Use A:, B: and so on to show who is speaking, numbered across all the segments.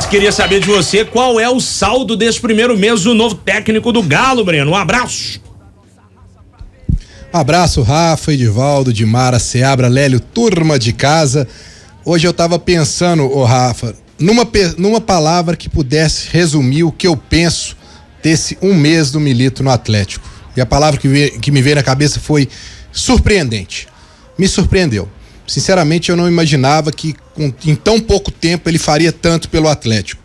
A: queria saber de você qual é o saldo desse primeiro mês do novo técnico do Galo, Breno. Um abraço.
B: Abraço, Rafa, Edivaldo, Dimara, Seabra, Lélio, turma de casa. Hoje eu tava pensando, Rafa, numa palavra que pudesse resumir o que eu penso desse um mês do Milito no Atlético. E a palavra que me veio na cabeça foi surpreendente. Me surpreendeu. Sinceramente, eu não imaginava que em tão pouco tempo ele faria tanto pelo Atlético.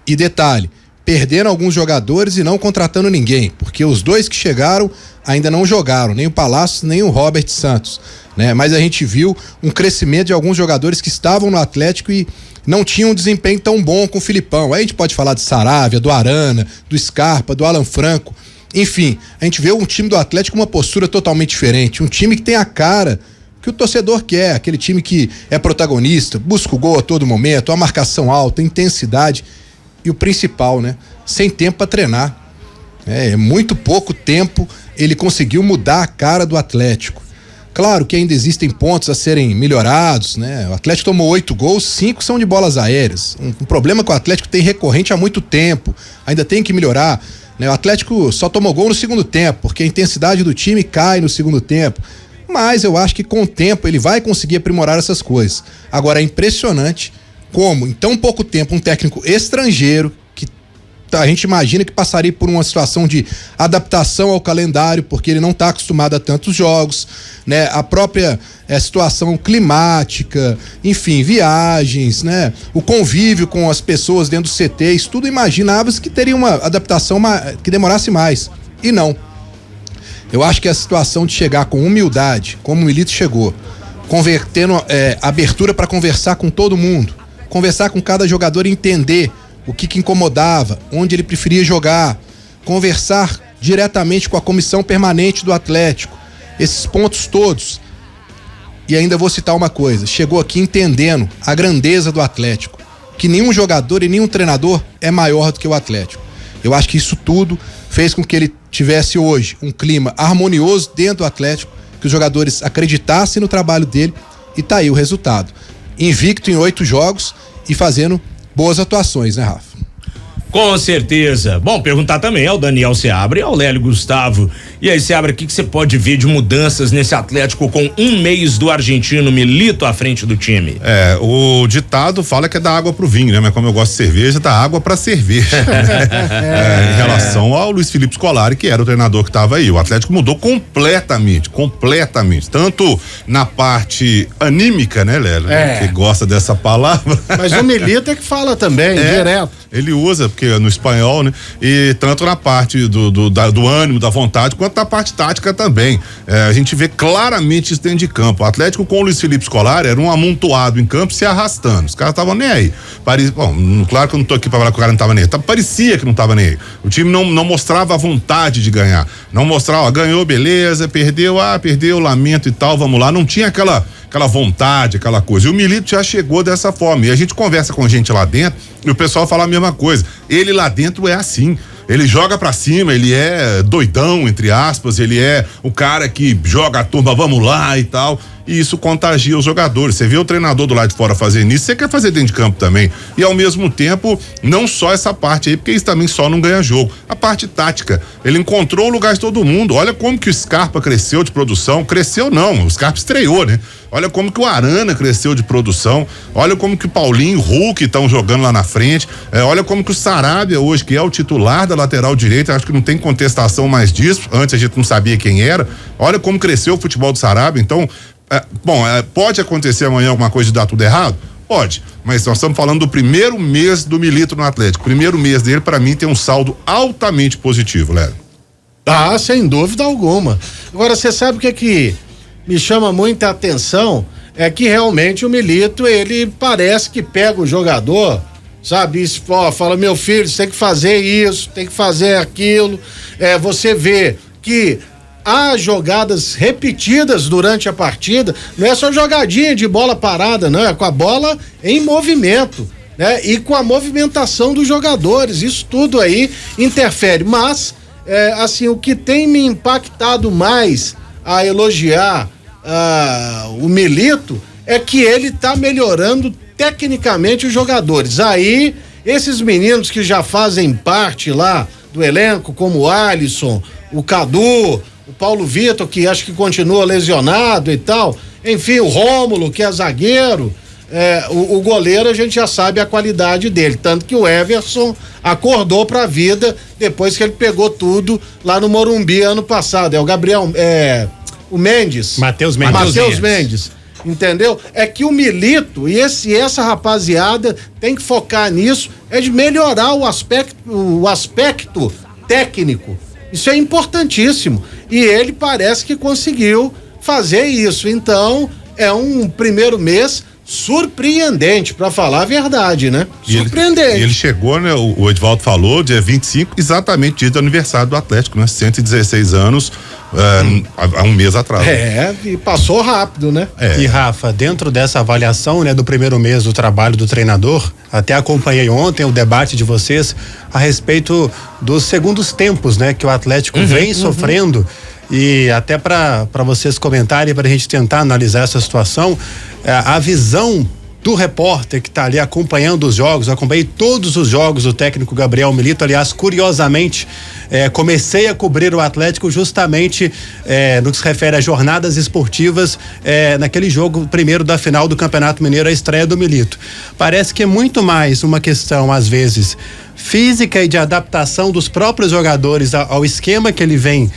B: E detalhe, perdendo alguns jogadores e não contratando ninguém, porque os dois que chegaram ainda não jogaram, nem o Palácios, nem o Robert Santos, né? Mas a gente viu um crescimento de alguns jogadores que estavam no Atlético e não tinham um desempenho tão bom com o Filipão. Aí a gente pode falar de Saravia, do Arana, do Scarpa, do Alan Franco. Enfim, a gente vê um time do Atlético com uma postura totalmente diferente, um time que tem a cara que o torcedor quer, aquele time que é protagonista, busca o gol a todo momento, a marcação alta, a intensidade e o principal, né? Sem tempo para treinar. É muito pouco tempo ele conseguiu mudar a cara do Atlético. Claro que ainda existem pontos a serem melhorados, né? O Atlético tomou 8 gols, 5 são de bolas aéreas. Um problema que o Atlético tem recorrente há muito tempo, ainda tem que melhorar, né? O Atlético só tomou gol no segundo tempo, porque a intensidade do time cai no segundo tempo. Mas eu acho que com o tempo ele vai conseguir aprimorar essas coisas. Agora é impressionante como em tão pouco tempo um técnico estrangeiro, que a gente imagina que passaria por uma situação de adaptação ao calendário, porque ele não está acostumado a tantos jogos, né? A própria situação climática, enfim, viagens, né? O convívio com as pessoas dentro dos CTs, tudo imaginava-se que teria uma adaptação que demorasse mais. E não. Eu acho que a situação de chegar com humildade, como o Milito chegou, convertendo abertura para conversar com todo mundo, conversar com cada jogador e entender o que incomodava, onde ele preferia jogar, conversar diretamente com a comissão permanente do Atlético, esses pontos todos. E ainda vou citar uma coisa, chegou aqui entendendo a grandeza do Atlético, que nenhum jogador e nenhum treinador é maior do que o Atlético. Eu acho que isso tudo fez com que ele tivesse hoje um clima harmonioso dentro do Atlético, que os jogadores acreditassem no trabalho dele, e tá aí o resultado. Invicto em 8 jogos e fazendo boas atuações, né, Rafa?
A: Com certeza. Bom, perguntar também ao Daniel Seabra e ao Lélio Gustavo. E aí, Seabra, o que você pode ver de mudanças nesse Atlético com um mês do argentino Milito à frente do time?
C: O ditado fala que é dar água pro vinho, né? Mas como eu gosto de cerveja, dá água pra cerveja. Em relação ao Luiz Felipe Scolari, que era o treinador que estava aí. O Atlético mudou completamente. Tanto na parte anímica, né, Lélio? Que gosta dessa palavra.
D: Mas o Milito é que fala também, direto.
C: Ele usa, porque no espanhol, né? E tanto na parte do ânimo, da vontade, quanto na parte tática também. A gente vê claramente isso dentro de campo. O Atlético com o Luiz Felipe Scolari era um amontoado em campo se arrastando. Os caras estavam nem aí. Claro que eu não tô aqui pra falar que o cara não tava nem aí. Parecia que não tava nem aí. O time não mostrava a vontade de ganhar. Não mostrava, ganhou, beleza, perdeu, lamento e tal, vamos lá. Não tinha aquela vontade, aquela coisa. E o Milito já chegou dessa forma. E a gente conversa com gente lá dentro e o pessoal fala a mesma coisa. Ele lá dentro é assim. Ele joga pra cima, ele é doidão, entre aspas, ele é o cara que joga a turma, vamos lá e tal. E isso contagia os jogadores. Você vê o treinador do lado de fora fazendo isso, você quer fazer dentro de campo também. E ao mesmo tempo, não só essa parte aí, porque isso também só não ganha jogo. A parte tática, ele encontrou o lugar de todo mundo. Olha como que o Scarpa cresceu de produção. Cresceu não, o Scarpa estreou, né? Olha como que o Arana cresceu de produção. Olha como que o Paulinho, o Hulk estão jogando lá na frente. Olha como que o Saravia hoje, que é o titular da lateral direita, acho que não tem contestação mais disso. Antes a gente não sabia quem era. Olha como cresceu o futebol do Saravia. Então, pode acontecer amanhã alguma coisa de dar tudo errado? Pode, mas nós estamos falando do primeiro mês do Milito no Atlético. O primeiro mês dele, para mim, tem um saldo altamente positivo, Léo.
D: Sem dúvida alguma. Agora, você sabe o que me chama muita atenção? É que realmente o Milito, ele parece que pega o jogador, sabe? Fala, meu filho, você tem que fazer isso, tem que fazer aquilo. Você vê que há jogadas repetidas durante a partida, não é só jogadinha de bola parada, não, é com a bola em movimento, né? E com a movimentação dos jogadores, isso tudo aí interfere, mas assim, o que tem me impactado mais a elogiar o Milito é que ele tá melhorando tecnicamente os jogadores. Aí Esses meninos que já fazem parte lá do elenco, como o Alisson, o Cadu, o Paulo Vitor, que acho que continua lesionado e tal, enfim, o Rômulo, que é zagueiro, o goleiro a gente já sabe a qualidade dele, tanto que o Everson acordou pra vida depois que ele pegou tudo lá no Morumbi ano passado, o Gabriel, o Mendes.
E: Matheus
D: Mendes. Entendeu? É que o Milito e essa rapaziada tem que focar nisso, de melhorar o aspecto técnico. Isso é importantíssimo. E ele parece que conseguiu fazer isso. Então, é um primeiro mês surpreendente, pra falar a verdade, né? Surpreendente.
C: Ele chegou, né? O Edvaldo falou, dia 25, exatamente dia do aniversário do Atlético, né? 116 anos, há um mês atrás.
D: E passou rápido, né?
E: E Rafa, dentro dessa avaliação, né, do primeiro mês do trabalho do treinador, até acompanhei ontem o debate de vocês a respeito dos segundos tempos, né, que o Atlético vem sofrendo. E até para vocês comentarem, para a gente tentar analisar essa situação, a visão do repórter que está ali acompanhando os jogos, eu acompanhei todos os jogos do técnico Gabriel Milito, aliás, curiosamente, comecei a cobrir o Atlético justamente no que se refere a jornadas esportivas, naquele jogo primeiro da final do Campeonato Mineiro, a estreia do Milito. Parece que é muito mais uma questão, às vezes, física e de adaptação dos próprios jogadores ao esquema que ele vem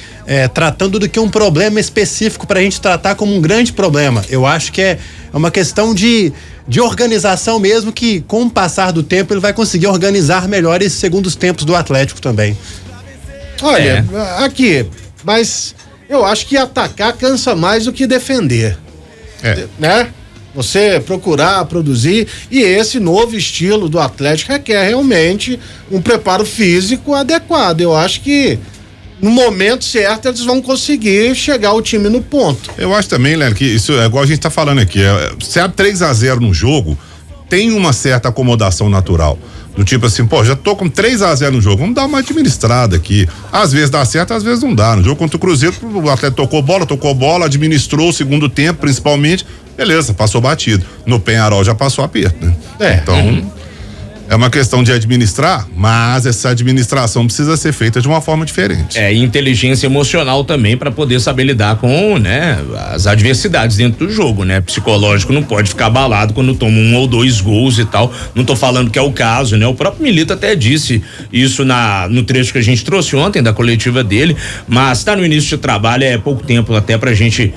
E: tratando, do que um problema específico para a gente tratar como um grande problema. Eu acho que é uma questão de organização mesmo, que com o passar do tempo ele vai conseguir organizar melhor esses segundos tempos do Atlético também.
D: Olha, aqui, mas eu acho que atacar cansa mais do que defender. Né? Você procurar produzir, e esse novo estilo do Atlético requer realmente um preparo físico adequado. Eu acho que no momento certo eles vão conseguir chegar o time no ponto.
C: Eu acho também, Léo, que isso é igual a gente tá falando aqui, se abre 3-0 no jogo, tem uma certa acomodação natural. Do tipo assim, já tô com 3-0 no jogo, vamos dar uma administrada aqui. Às vezes dá certo, às vezes não dá. No jogo contra o Cruzeiro, o Atlético tocou bola, administrou o segundo tempo, principalmente, beleza, passou batido. No Penharol já passou aperto, né? Então, é uma questão de administrar, mas essa administração precisa ser feita de uma forma diferente.
A: E inteligência emocional também, para poder saber lidar com, né, as adversidades dentro do jogo, né? Psicológico não pode ficar abalado quando toma 1 ou 2 gols e tal. Não tô falando que é o caso, né? O próprio Milito até disse isso no trecho que a gente trouxe ontem da coletiva dele, mas tá no início de trabalho, é pouco tempo até pra gente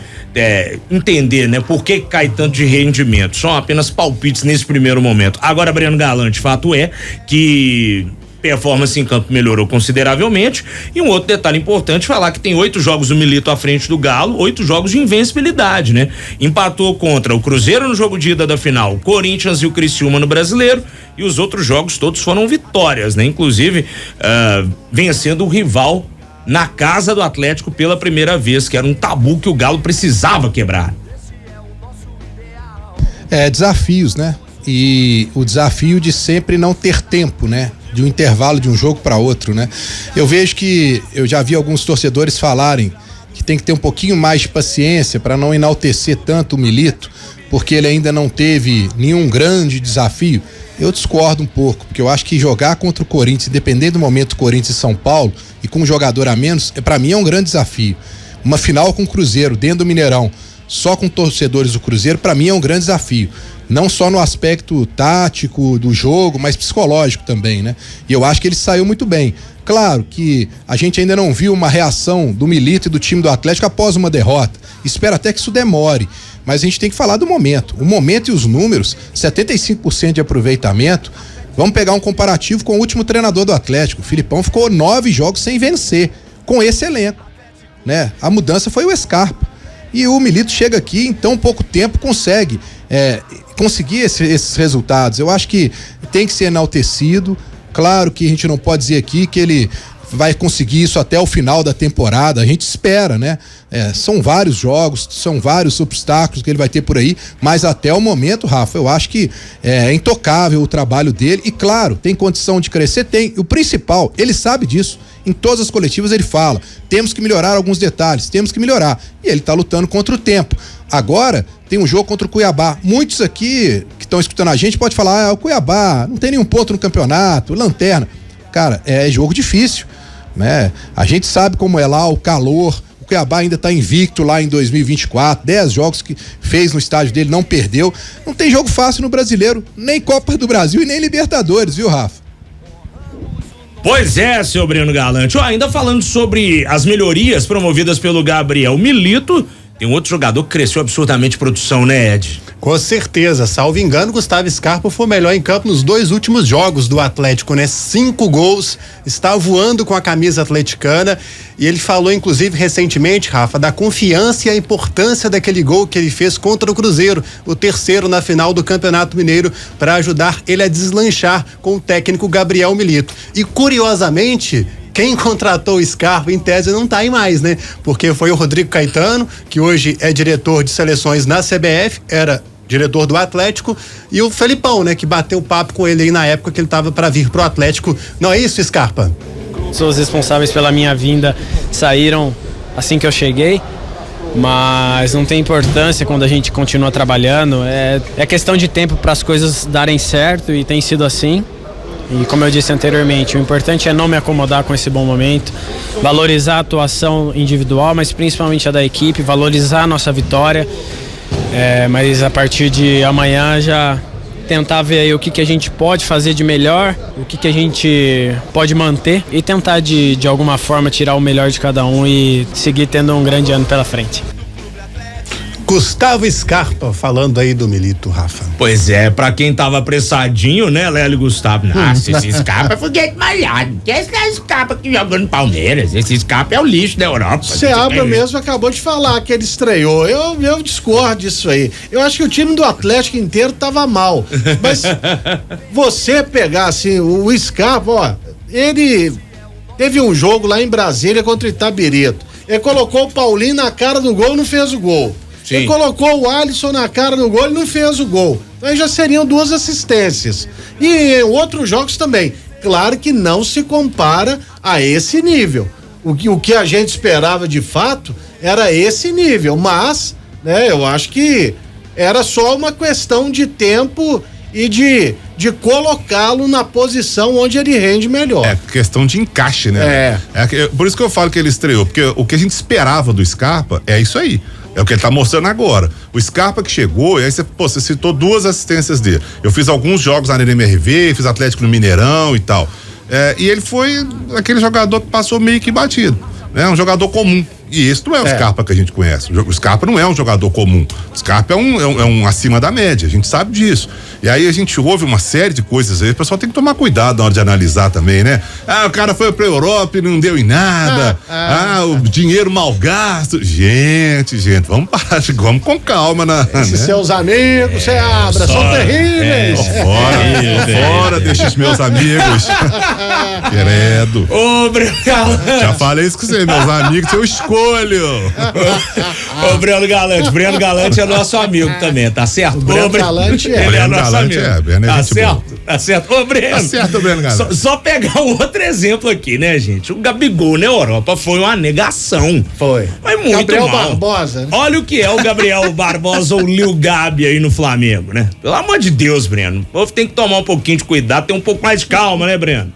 A: entender, né? Por que cai tanto de rendimento. São apenas palpites nesse primeiro momento. Agora, Breno Galante, fato é que performance em campo melhorou consideravelmente, e um outro detalhe importante, falar que tem 8 jogos do Milito à frente do Galo, 8 jogos de invencibilidade, né? Empatou contra o Cruzeiro no jogo de ida da final, Corinthians e o Criciúma no Brasileiro, e os outros jogos todos foram vitórias, né? Inclusive, vencendo o rival na casa do Atlético pela primeira vez, que era um tabu que o Galo precisava quebrar.
B: Desafios, né? E o desafio de sempre não ter tempo, né? De um intervalo de um jogo para outro, né? Eu vejo que eu já vi alguns torcedores falarem que tem que ter um pouquinho mais de paciência para não enaltecer tanto o Milito, porque ele ainda não teve nenhum grande desafio. Eu discordo um pouco, porque eu acho que jogar contra o Corinthians, dependendo do momento Corinthians e São Paulo, e com um jogador a menos, para mim é um grande desafio. Uma final com o Cruzeiro, dentro do Mineirão, só com torcedores do Cruzeiro, para mim é um grande desafio. Não só no aspecto tático do jogo, mas psicológico também, né? E eu acho que ele saiu muito bem. Claro que a gente ainda não viu uma reação do Milito e do time do Atlético após uma derrota. Espero até que isso demore. Mas a gente tem que falar do momento. O momento e os números, 75% de aproveitamento. Vamos pegar um comparativo com o último treinador do Atlético. O Filipão ficou 9 jogos sem vencer, com esse elenco, né? A mudança foi o Scarpa. E o Milito chega aqui, em tão pouco tempo consegue conseguir esses resultados. Eu acho que tem que ser enaltecido. Claro que a gente não pode dizer aqui que ele vai conseguir isso até o final da temporada, a gente espera, né? São vários jogos, são vários obstáculos que ele vai ter por aí, mas até o momento, Rafa, eu acho que é intocável o trabalho dele, e claro, tem condição de crescer, tem. O principal, ele sabe disso, em todas as coletivas ele fala, temos que melhorar alguns detalhes, temos que melhorar, e ele tá lutando contra o tempo. Agora, tem um jogo contra o Cuiabá. Muitos aqui que estão escutando a gente pode falar, o Cuiabá não tem nenhum ponto no campeonato, lanterna. Cara, é jogo difícil, né? A gente sabe como é lá, o calor. O Cuiabá ainda tá invicto lá em 2024, 10 jogos que fez no estádio dele, não perdeu. Não tem jogo fácil no Brasileiro, nem Copa do Brasil e nem Libertadores, viu, Rafa?
A: Pois é, seu Breno Galante. Ainda falando sobre as melhorias promovidas pelo Gabriel Milito, tem um outro jogador que cresceu absurdamente produção, né, Ed?
E: Com certeza, salvo engano, Gustavo Scarpa foi o melhor em campo nos 2 últimos jogos do Atlético, né? 5 gols, está voando com a camisa atleticana e ele falou, inclusive, recentemente, Rafa, da confiança e a importância daquele gol que ele fez contra o Cruzeiro, o 3º na final do Campeonato Mineiro, para ajudar ele a deslanchar com o técnico Gabriel Milito. E, curiosamente, quem contratou o Scarpa, em tese, não tá aí mais, né? Porque foi o Rodrigo Caetano, que hoje é diretor de seleções na CBF, era diretor do Atlético, e o Felipão, né? Que bateu papo com ele aí na época que ele tava para vir pro Atlético. Não é isso, Scarpa?
F: Os responsáveis pela minha vinda saíram assim que eu cheguei, mas não tem importância quando a gente continua trabalhando. É questão de tempo para as coisas darem certo e tem sido assim. E como eu disse anteriormente, o importante é não me acomodar com esse bom momento, valorizar a atuação individual, mas principalmente a da equipe, valorizar a nossa vitória, mas a partir de amanhã já tentar ver aí o que a gente pode fazer de melhor, o que a gente pode manter e tentar de alguma forma tirar o melhor de cada um e seguir tendo um grande ano pela frente.
E: Gustavo Scarpa falando aí do Milito, Rafa.
A: Pois é, pra quem tava apressadinho, né, Lélio Gustavo? Nossa, esse Scarpa é foguete malhado. Esse é Scarpa que jogou no Palmeiras. Esse Scarpa é o lixo da Europa.
D: Seabra mesmo acabou de falar que ele estreou. Eu discordo disso aí. Eu acho que o time do Atlético inteiro tava mal. Mas você pegar assim, o Scarpa, ó, ele teve um jogo lá em Brasília contra o Itabirito. Ele colocou o Paulinho na cara do gol e não fez o gol.
A: Sim.
D: Ele colocou o Alisson na cara do gol e não fez o gol. Então aí já seriam 2 assistências. E em outros jogos também. Claro que não se compara a esse nível. O que a gente esperava de fato era esse nível. Mas, né, eu acho que era só uma questão de tempo e de colocá-lo na posição onde ele rende melhor.
C: É questão de encaixe, né? Por isso que eu falo que ele estreou, porque o que a gente esperava do Scarpa é isso aí. É o que ele tá mostrando agora. O Scarpa que chegou, e aí você citou 2 assistências dele. Eu fiz alguns jogos na NMRV, fiz Atlético no Mineirão e tal. E ele foi aquele jogador que passou meio que batido. Né? Um jogador comum. E esse não é o Scarpa que a gente conhece. O Scarpa não é um jogador comum. O Scarpa é um acima da média, a gente sabe disso. E aí a gente ouve uma série de coisas aí, o pessoal tem que tomar cuidado na hora de analisar também, né? O cara foi pra Europa e não deu em nada. O dinheiro mal gasto. Gente, vamos parar, vamos com calma,
D: Esses
C: né?
D: seus amigos, Seabra, são terríveis.
C: Fora desses meus amigos. Credo.
A: Ô, Breno Galante.
C: Já falei isso com você, meus amigos, eu escolho.
A: Ô, Breno Galante é nosso amigo também, tá certo?
D: Breno Galante é.
A: Ele é
C: Breno
A: nosso
C: Galante
A: amigo.
C: Breno é
A: Tá
C: gente
A: certo?
C: boa.
A: Tá certo. Ô, Breno.
C: Tá certo, Breno Galante.
A: Só pegar um outro exemplo aqui, né, gente? O Gabigol na Europa foi uma negação.
D: Foi
A: muito
D: Gabriel
A: mal.
D: Barbosa, né?
A: Olha o que é o Gabriel Barbosa ou Lil Gabi aí no Flamengo, né? Pelo amor de Deus, Breno. O povo tem que tomar um pouquinho de cuidado, ter um pouco mais de calma, né, Breno?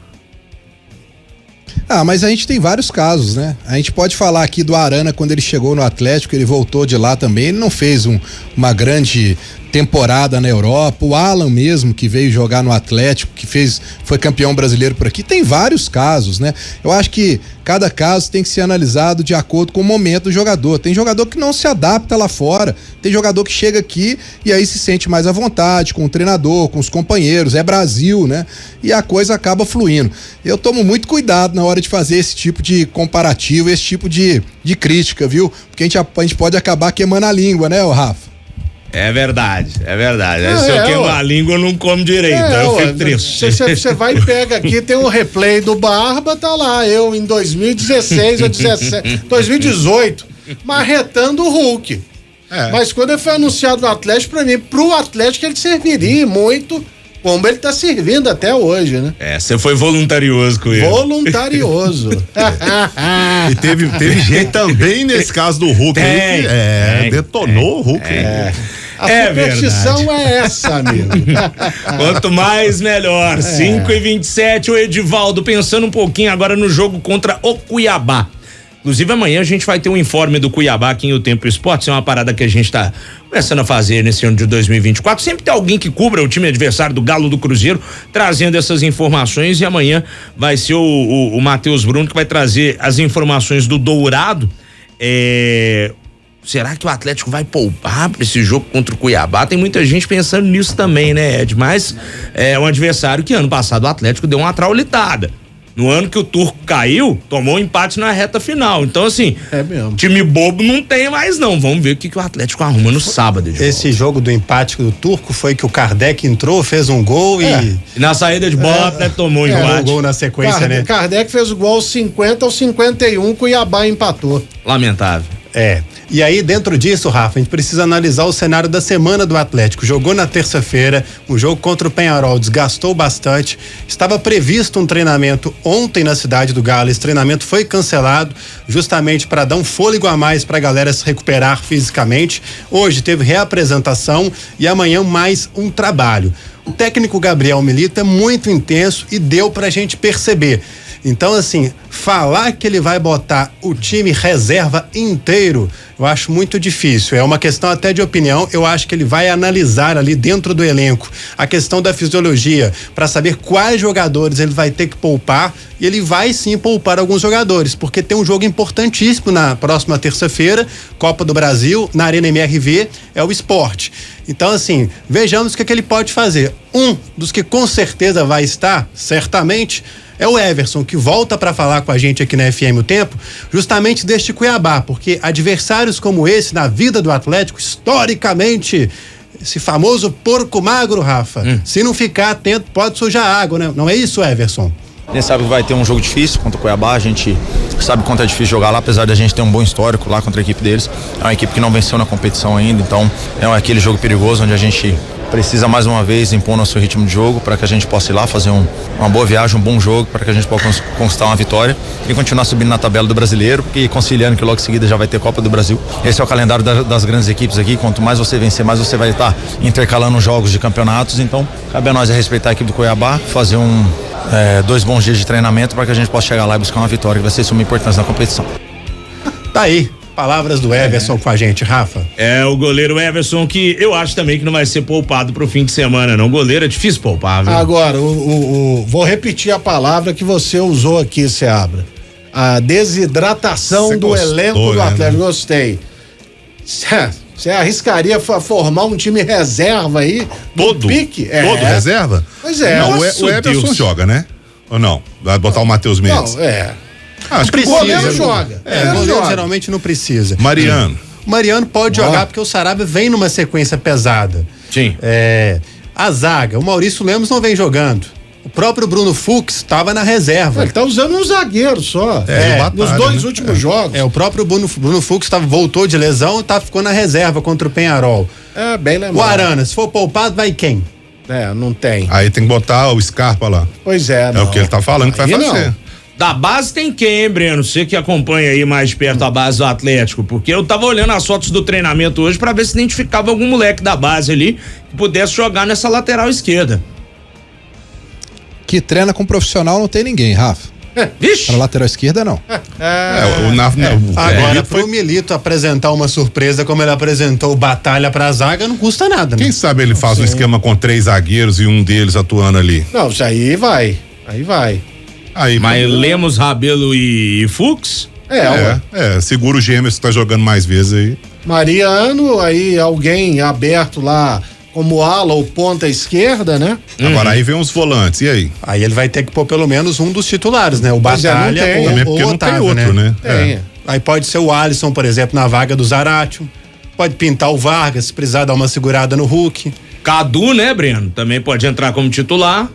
B: Mas a gente tem vários casos, né? A gente pode falar aqui do Arana quando ele chegou no Atlético, ele voltou de lá também, ele não fez uma grande temporada na Europa. O Alan mesmo, que veio jogar no Atlético, foi campeão brasileiro por aqui, tem vários casos, né? Eu acho que cada caso tem que ser analisado de acordo com o momento do jogador. Tem jogador que não se adapta lá fora, tem jogador que chega aqui e aí se sente mais à vontade com o treinador, com os companheiros, é Brasil, né? E a coisa acaba fluindo. Eu tomo muito cuidado na hora de fazer esse tipo de comparativo, esse tipo de crítica, viu? Porque a gente pode acabar queimando a língua, né, Rafa?
A: É verdade. Se eu queimo a língua, eu não como direito, eu fico triste.
D: Você vai e pega aqui, tem um replay do Barba, tá lá, eu em 2016 ou 2018, marretando o Hulk. Mas quando ele foi anunciado no Atlético, pra mim, pro Atlético ele serviria muito, como ele tá servindo até hoje, né?
A: Você foi voluntarioso com ele.
D: Voluntarioso.
C: E teve gente também nesse caso do Hulk aí que detonou o Hulk.
D: A superstição é essa, amigo.
A: Quanto mais, melhor. 5h27, o Edivaldo pensando um pouquinho agora no jogo contra o Cuiabá. Inclusive, amanhã a gente vai ter um informe do Cuiabá aqui em O Tempo Esportes. É uma parada que a gente tá começando a fazer nesse ano de 2024. Sempre tem alguém que cubra o time adversário do Galo do Cruzeiro, trazendo essas informações. E amanhã vai ser o Matheus Bruno que vai trazer as informações do Dourado. Será que o Atlético vai poupar para esse jogo contra o Cuiabá? Tem muita gente pensando nisso também, né, Ed? Mas é um adversário que ano passado o Atlético deu uma traulitada. No ano que o Turco caiu, tomou um empate na reta final. Então, assim, time bobo não tem mais, não. Vamos ver o que o Atlético arruma no sábado.
E: Esse jogo do empate do Turco foi que o Kardec entrou, fez um gol e
A: na saída de bola, o Atlético tomou um empate.
E: Um gol na sequência, né?
D: Kardec fez o gol aos 50 aos 51, Cuiabá empatou.
A: Lamentável.
E: E aí, dentro disso, Rafa, a gente precisa analisar o cenário da semana do Atlético. Jogou na terça-feira, um jogo contra o Peñarol, desgastou bastante. Estava previsto um treinamento ontem na cidade do Galo. Esse treinamento foi cancelado justamente para dar um fôlego a mais para a galera se recuperar fisicamente. Hoje teve reapresentação e amanhã mais um trabalho. O técnico Gabriel Milito é muito intenso e deu pra gente perceber. Então, assim, falar que ele vai botar o time reserva inteiro, eu acho muito difícil. É uma questão até de opinião. Eu acho que ele vai analisar ali dentro do elenco a questão da fisiologia para saber quais jogadores ele vai ter que poupar, e ele vai sim poupar alguns jogadores, porque tem um jogo importantíssimo na próxima terça-feira, Copa do Brasil, na Arena MRV, é o Sport. Então, assim, vejamos o que ele pode fazer. Um dos que com certeza vai estar, certamente, é o Everson, que volta para falar com a gente aqui na FM O Tempo, justamente deste Cuiabá, porque adversários como esse na vida do Atlético, historicamente, esse famoso porco magro, Rafa, se não ficar atento, pode sujar água, né? Não é isso, Everson?
G: A gente sabe que vai ter um jogo difícil contra o Cuiabá, a gente sabe quanto é difícil jogar lá, apesar de a gente ter um bom histórico lá contra a equipe deles. É uma equipe que não venceu na competição ainda, então é aquele jogo perigoso onde a gente precisa mais uma vez impor nosso ritmo de jogo para que a gente possa ir lá fazer uma boa viagem, um bom jogo, para que a gente possa conquistar uma vitória e continuar subindo na tabela do Brasileiro, e conciliando que logo em seguida já vai ter Copa do Brasil. Esse é o calendário das grandes equipes aqui. Quanto mais você vencer, mais você vai estar intercalando jogos de campeonatos. Então cabe a nós respeitar a equipe do Cuiabá, fazer 2 bons dias de treinamento para que a gente possa chegar lá e buscar uma vitória, que vai ser de suma importância na competição.
E: Tá aí. Palavras do Everson com a gente, Rafa.
A: É o goleiro Everson, que eu acho também que não vai ser poupado pro fim de semana, não. Goleiro é difícil poupar, viu?
D: Agora, vou repetir a palavra que você usou aqui, Seabra. A desidratação do gostou, elenco do Atlético. Gostei. Você arriscaria formar um time reserva aí?
C: Todo?
D: Pique?
C: Todo reserva?
D: Pois é.
C: Não, o Everson joga, né? Ou não? Vai botar o Matheus Mendes?
D: Não,
E: acho que o
D: goleiro joga.
E: O goleiro geralmente não precisa.
C: Mariano
E: pode jogar porque o Sarabia vem numa sequência pesada.
A: Sim.
E: A zaga, o Maurício Lemos não vem jogando. O próprio Bruno Fux estava na reserva.
D: Ele tá usando um zagueiro só. Nos 2 últimos jogos.
E: O próprio Bruno Fux voltou de lesão e ficou na reserva contra o Peñarol.
D: Bem lembrado.
E: O Arana, se for poupado, vai quem?
D: Não tem.
C: Aí tem que botar o Scarpa lá.
D: Pois é.
C: É o que ele tá falando que vai fazer.
A: Não. Da base tem quem, hein, Breno? Você que acompanha aí mais de perto a base do Atlético, porque eu tava olhando as fotos do treinamento hoje pra ver se identificava algum moleque da base ali que pudesse jogar nessa lateral esquerda.
B: Que treina com profissional não tem ninguém, Rafa.
A: Vixe!
B: Na lateral esquerda, não.
E: Agora, pro Milito apresentar uma surpresa como ele apresentou o Batalha pra zaga, não custa nada, né?
C: Quem sabe ele faz um esquema com 3 zagueiros e um deles atuando ali.
D: Não, isso aí vai.
A: Mas Lemos, Rabelo e Fux?
C: Segura o Gêmeos que tá jogando mais vezes aí.
D: Mariano, aí alguém aberto lá como ala ou ponta esquerda, né?
C: Agora aí vem os volantes, e aí?
E: Aí ele vai ter que pôr pelo menos um dos titulares, né? O Batalha ou o
C: Otávio,
E: não tem outro,
C: né?
D: Tem.
E: Aí pode ser o Alisson, por exemplo, na vaga do Zaratio. Pode pintar o Vargas, se precisar dar uma segurada no Hulk.
A: Cadu, né, Breno? Também pode entrar como titular.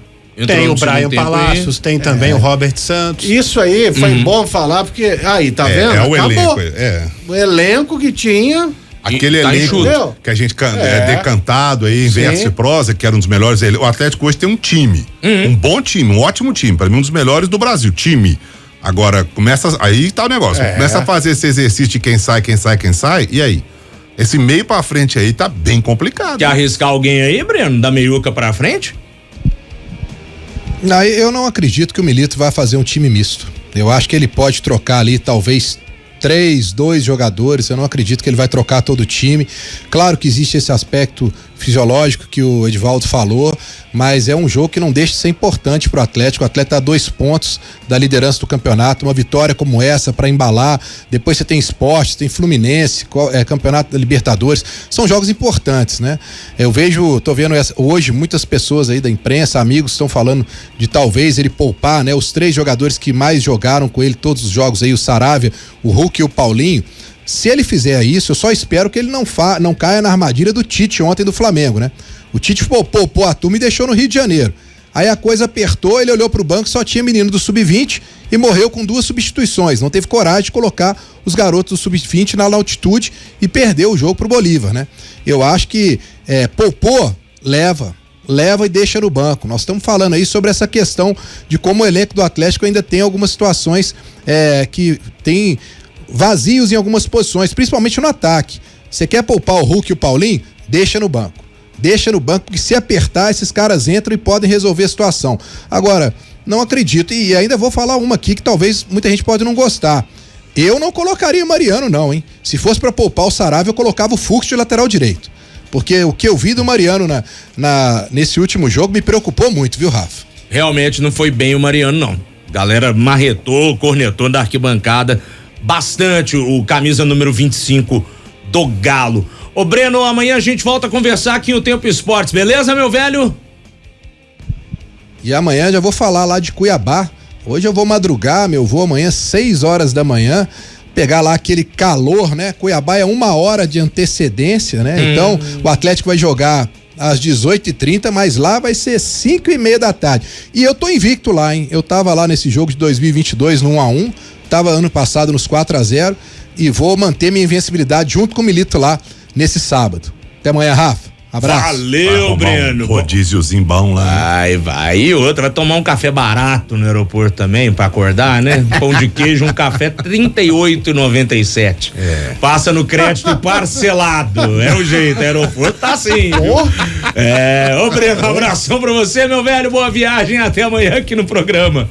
E: Tem o Brian Palacios, tem também o Robert Santos.
D: Isso aí foi bom falar, porque aí, tá vendo?
C: É o
D: Acabou.
C: elenco.
D: O elenco que tinha.
C: Aquele elenco que a gente decantado aí, em verso e prosa, que era um dos melhores. O Atlético hoje tem um time. Um bom time, um ótimo time. Pra mim, um dos melhores do Brasil. Time. Agora, aí tá o negócio. Começa a fazer esse exercício de quem sai, e aí? Esse meio pra frente aí tá bem complicado.
A: Quer arriscar alguém aí, Breno, da meiuca pra frente?
B: Não, eu não acredito que o Milito vai fazer um time misto. Eu acho que ele pode trocar ali talvez 2 jogadores. Eu não acredito que ele vai trocar todo o time. Claro que existe esse aspecto fisiológico que o Edivaldo falou, mas é um jogo que não deixa de ser importante pro Atlético. O Atlético tá a 2 pontos da liderança do campeonato, uma vitória como essa para embalar. Depois você tem Sport, tem Fluminense, Campeonato da Libertadores, são jogos importantes, né? Tô vendo hoje muitas pessoas aí da imprensa, amigos, estão falando de talvez ele poupar, né? Os 3 jogadores que mais jogaram com ele todos os jogos aí, o Saravia, o Hulk e o Paulinho. Se ele fizer isso, eu só espero que ele não caia na armadilha do Tite ontem do Flamengo, né? O Tite poupou a turma e deixou no Rio de Janeiro. Aí a coisa apertou, ele olhou pro banco, só tinha menino do Sub-20 e morreu com 2 substituições. Não teve coragem de colocar os garotos do Sub-20 na altitude e perdeu o jogo pro Bolívar, né? Eu acho que poupou, leva e deixa no banco. Nós estamos falando aí sobre essa questão de como o elenco do Atlético ainda tem algumas situações que tem vazios em algumas posições, principalmente no ataque. Você quer poupar o Hulk e o Paulinho? Deixa no banco, porque se apertar, esses caras entram e podem resolver a situação. Agora, não acredito, e ainda vou falar uma aqui que talvez muita gente pode não gostar. Eu não colocaria o Mariano não, hein? Se fosse para poupar o Saravia, eu colocava o Fux de lateral direito, porque o que eu vi do Mariano nesse último jogo me preocupou muito, viu, Rafa?
A: Realmente não foi bem o Mariano, não. Galera marretou, cornetou da arquibancada bastante o camisa número 25 do Galo. Ô Breno, amanhã a gente volta a conversar aqui no Tempo Esportes, beleza, meu velho?
B: E amanhã já vou falar lá de Cuiabá. Hoje eu vou madrugar, meu voo amanhã 6 horas da manhã, pegar lá aquele calor, né? Cuiabá é 1 hora de antecedência, né? Então o Atlético vai jogar às 18h30, mas lá vai ser 5:30 da tarde. E eu tô invicto lá, hein? Eu tava lá nesse jogo de 2022 no 1-1, tava ano passado nos 4-0 e vou manter minha invencibilidade junto com o Milito lá nesse sábado. Até amanhã, Rafa. Abraço.
A: Valeu, Breno.
C: Rodíziozinho bom lá.
A: Vai. E outra, vai tomar um café barato no aeroporto também pra acordar, né? Pão de queijo, um café R$38,97. Passa no crédito parcelado. É o jeito, aeroporto tá assim. Ô Breno, um abração pra você, meu velho. Boa viagem, até amanhã aqui no programa.